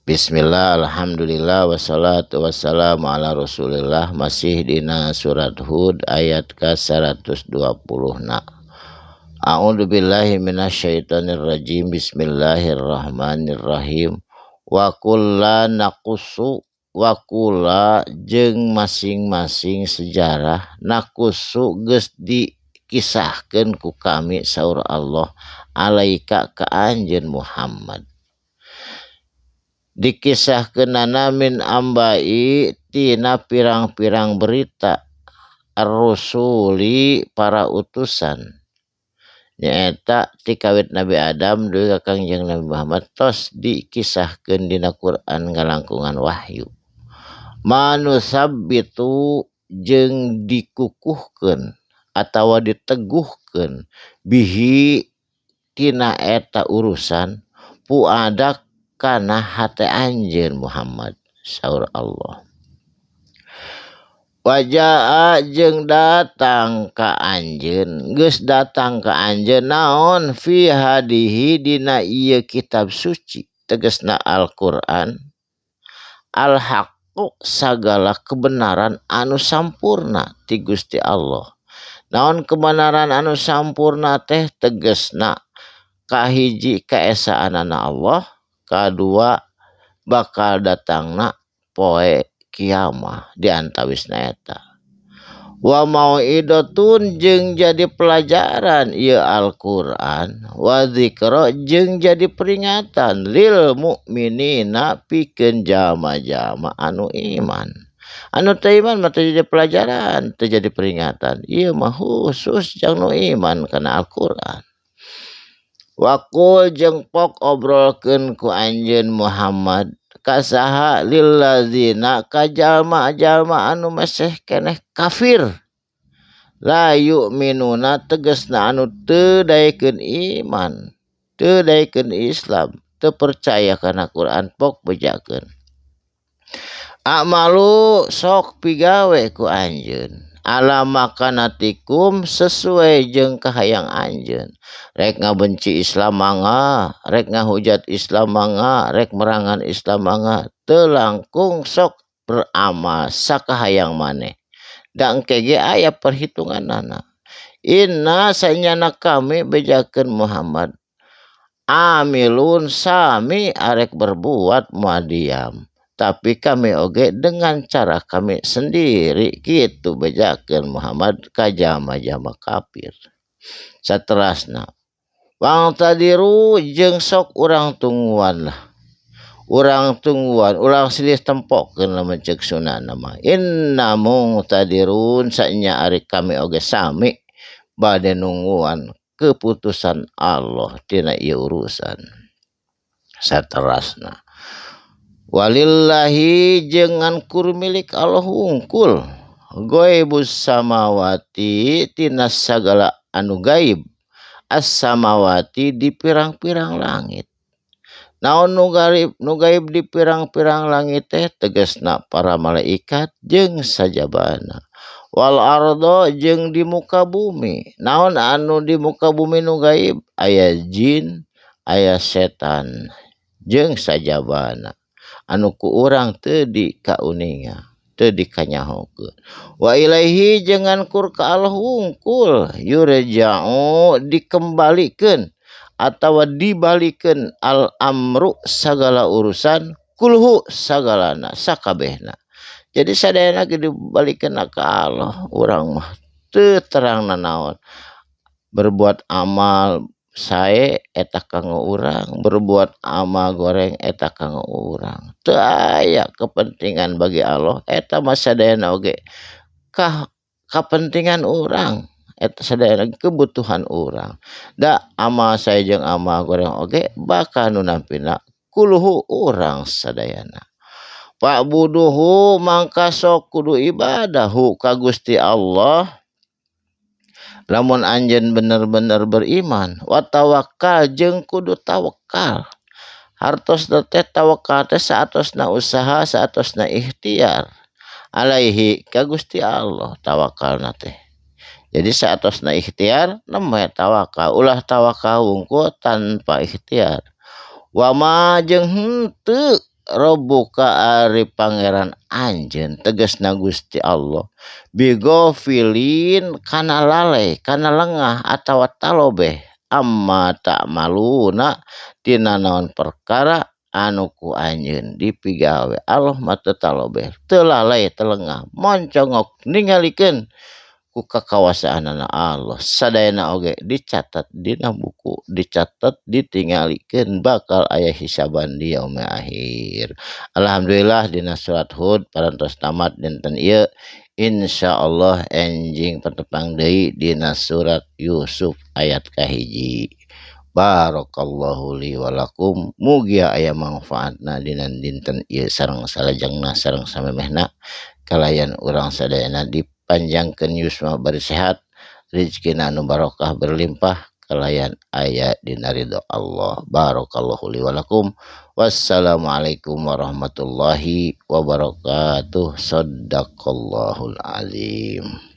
Bismillah, alhamdulillah, wassalatu wassalamu ala rasulillah. Masih dina surat Hud ayat ke 120 na. A'udzu billahi minasyaitonir rajim. Bismillahirrahmanirrahim. Wa kulla naqussu wa kulla jeung masing-masing sejarah naqussu geus dikisahkeun ku kami saur Allah alaika ka anjeun Muhammad. Dikisahkeunana min ambai tina pirang-pirang berita ar-rusuli para utusan nyaeta ti kawit Nabi Adam dugi ka Kangjeng Nabi Muhammad tos dikisahkeun dina Quran ngalangkungan wahyu. Manusabbitu jeung dikukuhkeun atawa diteguhkeun bihi tina eta urusan puadak kana hate anjeun Muhammad saur Allah. Wajaa jeung datang ka anjeun, geus datang ka anjeun naon fi hadihi dina ieu kitab suci tegasna Al-Qur'an al-haqqu sagala kebenaran anu sampurna ti Gusti Allah. Naon kebenaran anu sampurna teh tegasna kahiji kaesaanana Allah, kadua bakal datangna poe kiamah di antawisna eta. Wa mau'idatun jeung jadi pelajaran ieu Al-Qur'an, wa dzikra jeung jadi peringatan lil mukminina pikeun jalma-jalma anu iman. Anu teu iman mah teu jadi pelajaran, teu jadi peringatan. Ieu mah khusus jang nu iman kana Al-Qur'an. Wakul jeung pok obrolkeun ku anjeun Muhammad kasaha lillazina ka jalma-jalma anu meseh keneh kafir la yu'minuna tegasna anu teu daekeun iman, teu daekeun Islam, teu percaya kana Quran pok bejakeun. Amalu sok pigawe ku anjeun ala makanatikum sesuai jeung kahayang anjeun. Rek ngabenci Islam mangga, rek ngahujat Islam mangga, rek merangan Islam mangga, teu langkung sok beramal sakahayang maneh. Da engke ge aya perhitunganana. Inna sanyana kami bejakeun Muhammad amilun sami arek berbuat moal diam. Tapi kami oge dengan cara kami sendiri gitu bejakeun Muhammad ka jama-jama kafir. Saterasna wang tadiru jeung sok urang tungguan lah. Urang tungguan, urang silih tempokeun lamun ceuk sunana mah. Inna muqtadirun sanya ari kami oge sami bade nungguan keputusan Allah tina ieu urusan. Saterasna walillahi jeung kur milik Allah hungkul ghaibus samawati tina sagala anu gaib as-samawati di pirang-pirang langit. Naon nu gaib di pirang-pirang langit teh tegasna para malaikat jeung sajabana. Wal ardo jeung di muka bumi. Naon anu di muka bumi nu gaib? Aya jin, aya setan jeung sajabana. Anu ku urang teu dikauninga, teu dikanyahokeun. Wa ilaihi jeung kur ka Allah wungkul yurja'u dikembalikeun atawa dibalikeun al amru sagala urusan kulhu sagalana sakabehna. Jadi sadayana ge dibalikeun ka Allah. Urang mah teu terangna naon. Berbuat amal sae eta kanggo urang, berbuat amal goreng eta kanggo urang. Teu aya kepentingan bagi Allah eta mah sadayana oge kapentingan urang. Eta sadayana kebutuhan urang. Da amal sae jeung amal goreng oge bakal nu nampina kuluhu urang sadayana. Pak buduhu mangka sok kudu ibadahu ka Gusti Allah. Lamun anjeun bener-bener beriman, wa tawakkal jeung kudu tawakal. Hartos teh tawakal teh saatosna usaha, saatosna ikhtiar. Alaihi ka Gusti Allah tawakalna teh. Jadi saatosna ikhtiar namanya tawakal. Ulah tawakal wungkul tanpa ikhtiar. Wa ma jeung henteu Rabbuka ari pangeran anjeun tegasna Gusti Allah bigofilin kana lalai kana lengah atawa talobeh amma tak maluna tina naon perkara anu ku anjeun dipigawe Allah mah teu talobeh teu lalai teu lengah moncongok ningalikeun ku kakawasaanana Allah sadayana oge dicatat dina buku dicatat ditingalikeun bakal aya hisaban di yaumil akhir. Alhamdulillah dina surat Hud parantos tamat dinten ieu insyaallah enjing patepang deui dina surat Yusuf ayat kahiji. Barakallahu li walakum mugi aya manfaatna dina dinten ieu sareng salajengna sareng samemehna kalayan urang sadayana dipanjangkeun yuswa bari sehat rezekina anu barokah berlimpah kalayan aya dina ridho Allah. Barakallahu li walakum. Wassalamualaikum warahmatullahi wabarakatuh. Shadaqallahul azim.